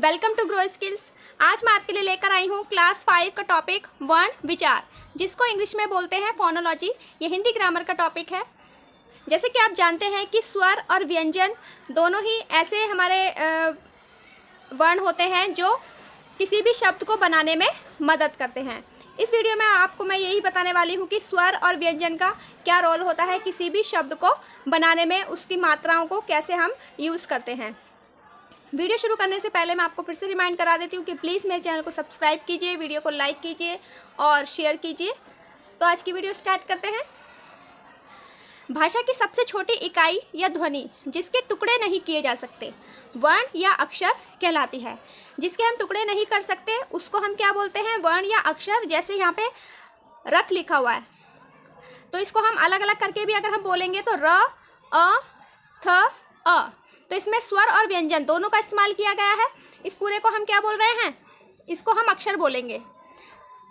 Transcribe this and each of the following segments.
Welcome to grow skills. आज मैं आपके लिए लेकर आई हूँ क्लास 5 का टॉपिक वर्ण विचार, जिसको इंग्लिश में बोलते हैं फोनोलॉजी। ये हिंदी ग्रामर का टॉपिक है। जैसे कि आप जानते हैं कि स्वर और व्यंजन दोनों ही ऐसे हमारे वर्ण होते हैं जो किसी भी शब्द को बनाने में मदद करते हैं। इस वीडियो में आपको मैं यही बताने वाली हूँ कि स्वर और व्यंजन का क्या रोल होता है किसी भी शब्द को बनाने में, उसकी मात्राओं को कैसे हम यूज़ करते हैं। वीडियो शुरू करने से पहले मैं आपको फिर से रिमाइंड करा देती हूँ कि प्लीज़ मेरे चैनल को सब्सक्राइब कीजिए, वीडियो को लाइक कीजिए और शेयर कीजिए। तो आज की वीडियो स्टार्ट करते हैं। भाषा की सबसे छोटी इकाई या ध्वनि जिसके टुकड़े नहीं किए जा सकते वर्ण या अक्षर कहलाती है। जिसके हम टुकड़े नहीं कर सकते उसको हम क्या बोलते हैं? वर्ण या अक्षर। जैसे यहाँ पे रथ लिखा हुआ है तो इसको हम अलग अलग करके भी अगर हम बोलेंगे तो र, अ, थ, अ, तो इसमें स्वर और व्यंजन दोनों का इस्तेमाल किया गया है। इस पूरे को हम क्या बोल रहे हैं? इसको हम अक्षर बोलेंगे,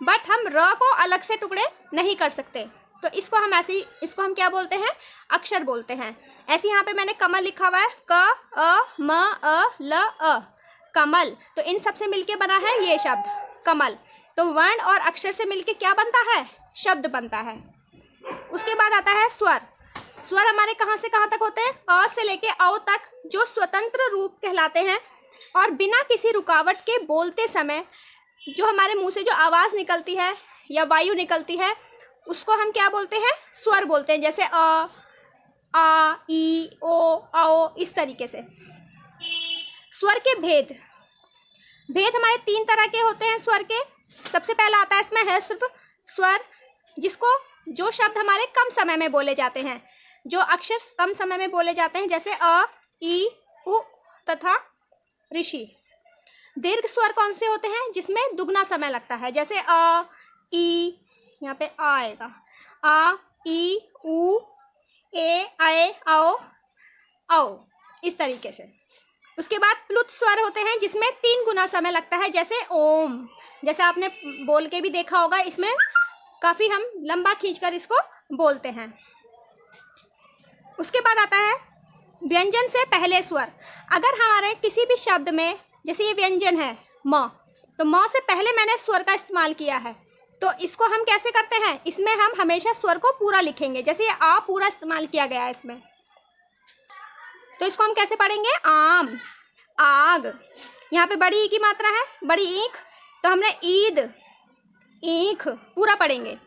बट हम र को अलग से टुकड़े नहीं कर सकते, तो इसको हम ऐसे ही, इसको हम क्या बोलते हैं? अक्षर बोलते हैं। ऐसे यहाँ पे मैंने कमल लिखा हुआ है, क, अ, म, अ, ल, अ, कमल। तो इन सब से मिलके बना है ये शब्द कमल। तो वर्ण और अक्षर से मिलके क्या बनता है? शब्द बनता है। उसके बाद आता है स्वर। स्वर हमारे कहाँ से कहाँ तक होते हैं? अ से लेके औ तक, जो स्वतंत्र रूप कहलाते हैं और बिना किसी रुकावट के बोलते समय जो हमारे मुंह से जो आवाज़ निकलती है या वायु निकलती है उसको हम क्या बोलते हैं? स्वर बोलते हैं। जैसे अ, आ, ई, ओ, आओ, इस तरीके से। स्वर के भेद हमारे 3 तरह के होते हैं स्वर के। सबसे पहला आता है इसमें है सिर्फ स्वर, जिसको जो शब्द हमारे कम समय में बोले जाते हैं, जो अक्षर कम समय में बोले जाते हैं, जैसे अ, ई, उ तथा ऋषि। दीर्घ स्वर कौन से होते हैं? जिसमें दुगना समय लगता है। जैसे अ, ई, यहाँ पे आ आएगा, आ, ई, उ, ए, आए, आओ, आओ, इस तरीके से। उसके बाद प्लुत स्वर होते हैं जिसमें 3 गुना समय लगता है। जैसे ओम, जैसे आपने बोल के भी देखा होगा, इसमें काफ़ी हम लंबा खींचकर इसको बोलते हैं। उसके बाद आता है व्यंजन से पहले स्वर। अगर हमारे किसी भी शब्द में, जैसे ये व्यंजन है म, तो म से पहले मैंने स्वर का इस्तेमाल किया है, तो इसको हम कैसे करते हैं? इसमें हम हमेशा स्वर को पूरा लिखेंगे। जैसे ये आ पूरा इस्तेमाल किया गया है इसमें, तो इसको हम कैसे पढ़ेंगे? आम, आग। यहाँ पे बड़ी ई की मात्रा है, बड़ी ईख, तो हमने ईद, ईख पूरा पढ़ेंगे।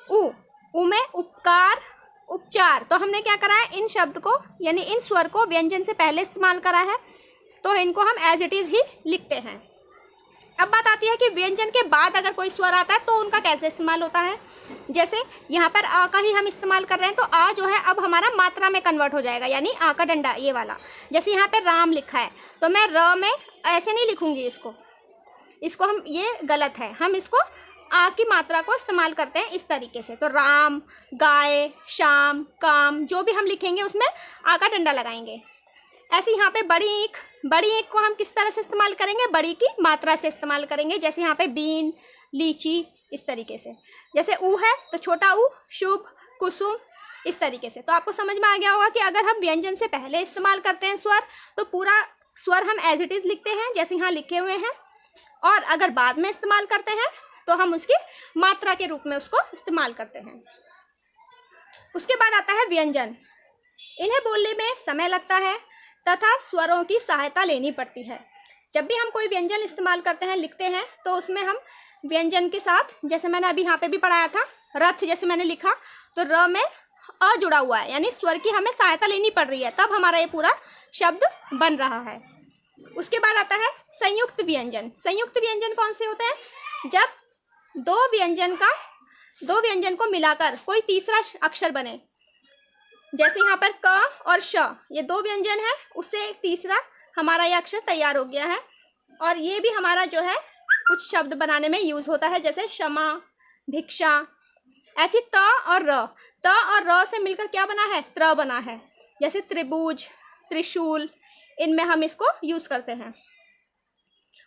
उ में उपकार, उपचार। तो हमने क्या करा है? इन शब्द को यानी इन स्वर को व्यंजन से पहले इस्तेमाल करा है, तो इनको हम एज इट इज़ ही लिखते हैं। अब बात आती है कि व्यंजन के बाद अगर कोई स्वर आता है तो उनका कैसे इस्तेमाल होता है। जैसे यहाँ पर आ का ही हम इस्तेमाल कर रहे हैं, तो आ जो है अब हमारा मात्रा में कन्वर्ट हो जाएगा, यानी आ का डंडा ये वाला। जैसे यहाँ पे राम लिखा है तो मैं र में ऐसे नहीं लिखूँगी, इसको हम, ये गलत है, हम इसको आ की मात्रा को इस्तेमाल करते हैं इस तरीके से। तो राम, गाय, शाम, काम, जो भी हम लिखेंगे उसमें आ का डंडा लगाएंगे। ऐसे यहाँ पे बड़ी ईख को हम किस तरह से इस्तेमाल करेंगे? बड़ी की मात्रा से इस्तेमाल करेंगे। जैसे यहाँ पे बीन, लीची, इस तरीके से। जैसे ऊ है तो छोटा ऊ, शुभ, कुसुम, इस तरीके से। तो आपको समझ में आ गया होगा कि अगर हम व्यंजन से पहले इस्तेमाल करते हैं स्वर, तो पूरा स्वर हम एज इट इज़ लिखते हैं जैसे यहाँ लिखे हुए हैं, और अगर बाद में इस्तेमाल करते हैं तो हम उसकी मात्रा के रूप में उसको इस्तेमाल करते हैं। उसके बाद आता है व्यंजन। इन्हें बोलने में समय लगता है तथा स्वरों की सहायता लेनी पड़ती है। जब भी हम कोई व्यंजन इस्तेमाल करते हैं, लिखते हैं, तो उसमें हम व्यंजन के साथ, जैसे मैंने अभी यहाँ पे भी पढ़ाया था, रथ जैसे मैंने लिखा, तो र में अ जुड़ा हुआ है, यानी स्वर की हमें सहायता लेनी पड़ रही है, तब हमारा ये पूरा शब्द बन रहा है। उसके बाद आता है संयुक्त व्यंजन। संयुक्त व्यंजन कौन से होते हैं? जब दो व्यंजन को मिलाकर कोई तीसरा अक्षर बने। जैसे यहाँ पर क और श, ये 2 व्यंजन है, उससे एक तीसरा हमारा ये अक्षर तैयार हो गया है, और ये भी हमारा जो है कुछ शब्द बनाने में यूज़ होता है, जैसे क्षमा, भिक्षा। ऐसी त और र से मिलकर क्या बना है? त्र बना है। जैसे त्रिभुज, त्रिशूल, इनमें हम इसको यूज़ करते हैं।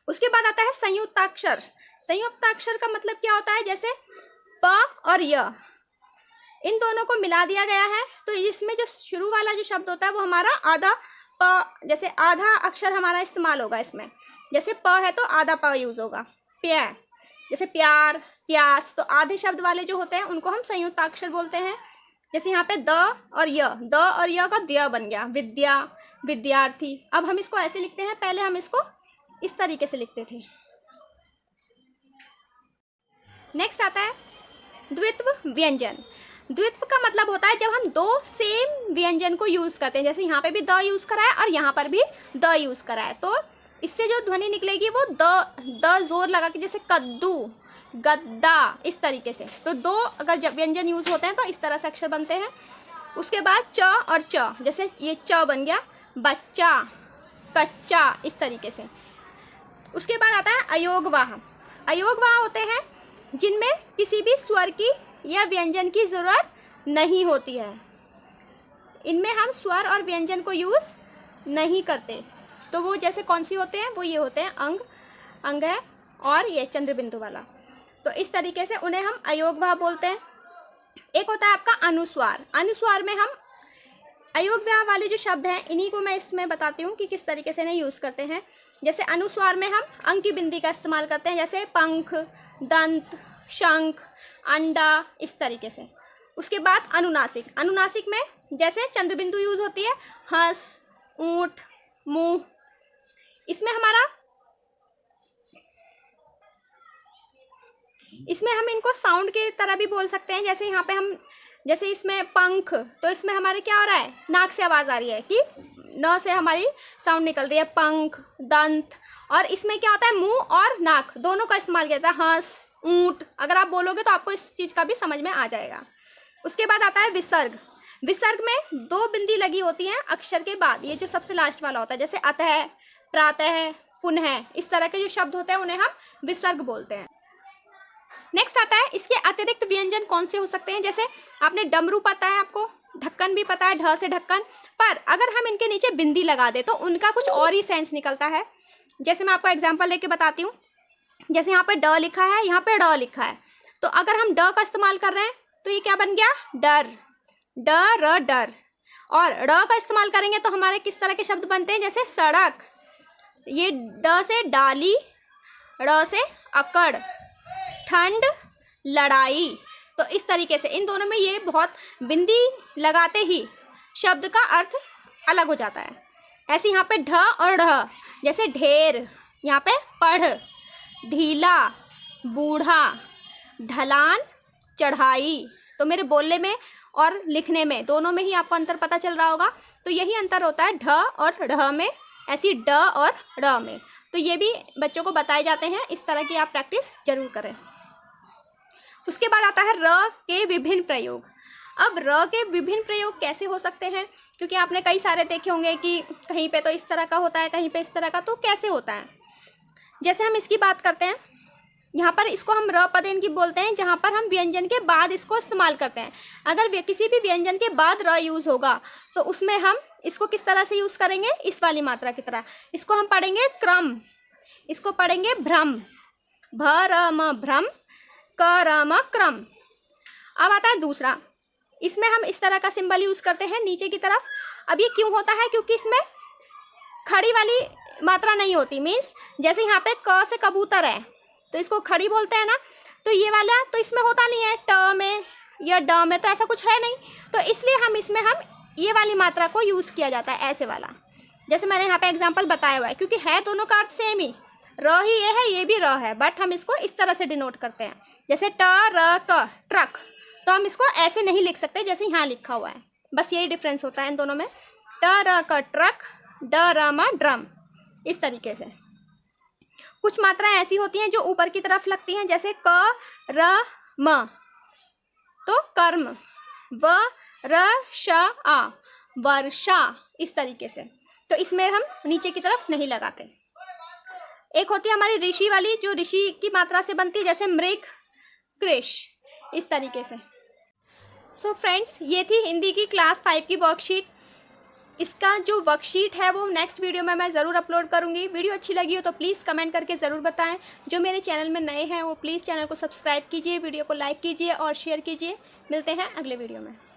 उसके बाद आता है संयुक्ताक्षर। संयुक्ताक्षर का मतलब क्या होता है? जैसे प और य, इन दोनों को मिला दिया गया है, तो इसमें जो शुरू वाला जो शब्द होता है वो हमारा आधा प, जैसे आधा अक्षर हमारा इस्तेमाल होगा इसमें, जैसे प है तो आधा प यूज़ होगा। प्य, जैसे प्यार, प्यास, तो आधे शब्द वाले जो होते हैं उनको हम संयुक्ताक्षर बोलते हैं। जैसे यहाँ पे द और य का द्य बन गया, विद्या, विद्यार्थी। अब हम इसको ऐसे लिखते हैं, पहले हम इसको इस तरीके से लिखते थे। नेक्स्ट आता है द्वित्व व्यंजन। द्वित्व का मतलब होता है जब हम दो सेम व्यंजन को यूज़ करते हैं, जैसे यहाँ पे भी द यूज़ करा है और यहाँ पर भी द यूज़ करा है, तो इससे जो ध्वनि निकलेगी वो द जोर लगा के, जैसे कद्दू, गद्दा, इस तरीके से। तो दो अगर जब व्यंजन यूज़ होते हैं तो इस तरह से अक्षर बनते हैं। उसके बाद च और च, जैसे ये च बन गया बच्चा, कच्चा, इस तरीके से। उसके बाद आता है अयोगवाह। अयोगवाह होते हैं जिनमें किसी भी स्वर की या व्यंजन की ज़रूरत नहीं होती है। इनमें हम स्वर और व्यंजन को यूज़ नहीं करते। तो वो जैसे कौन सी होते हैं, वो ये होते हैं अंग, अंग है और ये चंद्र बिंदु वाला। तो इस तरीके से उन्हें हम अयोगवाह बोलते हैं। एक होता है आपका अनुस्वार। अनुस्वार में हम अयोगवाह वाले जो शब्द हैं इन्हीं को मैं इसमें बताती हूँ कि किस तरीके से इन्हें यूज़ करते हैं। जैसे अनुस्वार में हम अंग की बिंदी का इस्तेमाल करते हैं, जैसे पंख, दंत, शंख, अंडा, इस तरीके से। उसके बाद अनुनासिक। अनुनासिक में जैसे चंद्र बिंदु यूज़ होती है, हंस, ऊँट, मुँह। इसमें हम इनको साउंड की तरह भी बोल सकते हैं। जैसे यहाँ पे हम, जैसे इसमें पंख, तो इसमें हमारे क्या हो रहा है, नाक से आवाज़ आ रही है कि न से हमारी साउंड निकल रही है, पंख, दंत। और इसमें क्या होता है, मुंह और नाक दोनों का इस्तेमाल किया जाता है, हंस, ऊँट। अगर आप बोलोगे तो आपको इस चीज़ का भी समझ में आ जाएगा। उसके बाद आता है विसर्ग। विसर्ग में दो बिंदी लगी होती हैं अक्षर के बाद, ये जो सबसे लास्ट वाला होता है, जैसे अतः, प्रातः, पुनः, इस तरह के जो शब्द होते हैं उन्हें हम विसर्ग बोलते हैं। नेक्स्ट आता है इसके अतिरिक्त व्यंजन कौन से हो सकते हैं। जैसे आपने डमरू पता है, आपको ढक्कन भी पता है, ढ से ढक्कन, पर अगर हम इनके नीचे बिंदी लगा दे तो उनका कुछ और ही सेंस निकलता है। जैसे मैं आपको एग्जांपल लेके बताती हूँ। जैसे यहाँ पे ड लिखा है, यहाँ पे ड लिखा है, तो अगर हम ड का इस्तेमाल कर रहे हैं तो ये क्या बन गया, डर, ड र डर। और ड़ का इस्तेमाल करेंगे तो हमारे किस तरह के शब्द बनते हैं, जैसे सड़क, ये ड से डाली, ड़ से अकड़, ठंड, लड़ाई। तो इस तरीके से इन दोनों में ये बहुत बिंदी लगाते ही शब्द का अर्थ अलग हो जाता है। ऐसे यहाँ पे ढ और ढ, जैसे ढेर, यहाँ पे पढ़, ढीला, बूढ़ा, ढलान, चढ़ाई। तो मेरे बोलने में और लिखने में दोनों में ही आपको अंतर पता चल रहा होगा। तो यही अंतर होता है ढ और ढ में, ऐसी ड और ड़ में। तो ये भी बच्चों को बताए जाते हैं, इस तरह की आप प्रैक्टिस जरूर करें। उसके बाद आता है र के विभिन्न प्रयोग। अब र के विभिन्न प्रयोग कैसे हो सकते हैं, क्योंकि आपने कई सारे देखे होंगे कि कहीं पे तो इस तरह का होता है, कहीं पे इस तरह का, तो कैसे होता है। जैसे हम इसकी बात करते हैं, यहाँ पर इसको हम र पद इनकी बोलते हैं, जहाँ पर हम व्यंजन के बाद इसको इस्तेमाल करते हैं। अगर किसी भी व्यंजन के बाद र यूज़ होगा तो उसमें हम इसको किस तरह से यूज़ करेंगे, इस वाली मात्रा की तरह। इसको हम पढ़ेंगे क्रम, इसको पढ़ेंगे भ्रम, भ र म भ्रम, क र म क्रम। अब आता है दूसरा, इसमें हम इस तरह का सिंबल यूज़ करते हैं नीचे की तरफ। अब ये क्यों होता है, क्योंकि इसमें खड़ी वाली मात्रा नहीं होती। मीन्स जैसे यहाँ पे क से कबूतर है तो इसको खड़ी बोलते हैं ना, तो ये वाला तो इसमें होता नहीं है, ट में या ड में तो ऐसा कुछ है नहीं। तो इसलिए हम इसमें ये वाली मात्रा को यूज़ किया जाता है, ऐसे वाला। जैसे मैंने यहाँ पे एग्जांपल बताया हुआ है, क्योंकि है दोनों का अर्थ सेम ही, र ही ये है, ये भी र है, बट हम इसको इस तरह से डिनोट करते हैं। जैसे ट र क ट्रक, तो हम इसको ऐसे नहीं लिख सकते जैसे यहाँ लिखा हुआ है, बस यही डिफरेंस होता है इन दोनों में। ट र क ट्रक, ड र म ड्रम, इस तरीके से। कुछ मात्राएं ऐसी होती हैं जो ऊपर की तरफ लगती हैं, जैसे क र म, तो कर्म, व र श आ, वर्षा, इस तरीके से। तो इसमें हम नीचे की तरफ नहीं लगाते। एक होती है हमारी ऋषि वाली, जो ऋषि की मात्रा से बनती है, जैसे मृग, कृष, इस तरीके से। सो फ्रेंड्स, ये थी हिंदी की क्लास 5 की वर्कशीट। इसका जो वर्कशीट है वो नेक्स्ट वीडियो में मैं ज़रूर अपलोड करूँगी। वीडियो अच्छी लगी हो तो प्लीज़ कमेंट करके ज़रूर बताएं। जो मेरे चैनल में नए हैं वो प्लीज़ चैनल को सब्सक्राइब कीजिए, वीडियो को लाइक कीजिए और शेयर कीजिए। मिलते हैं अगले वीडियो में।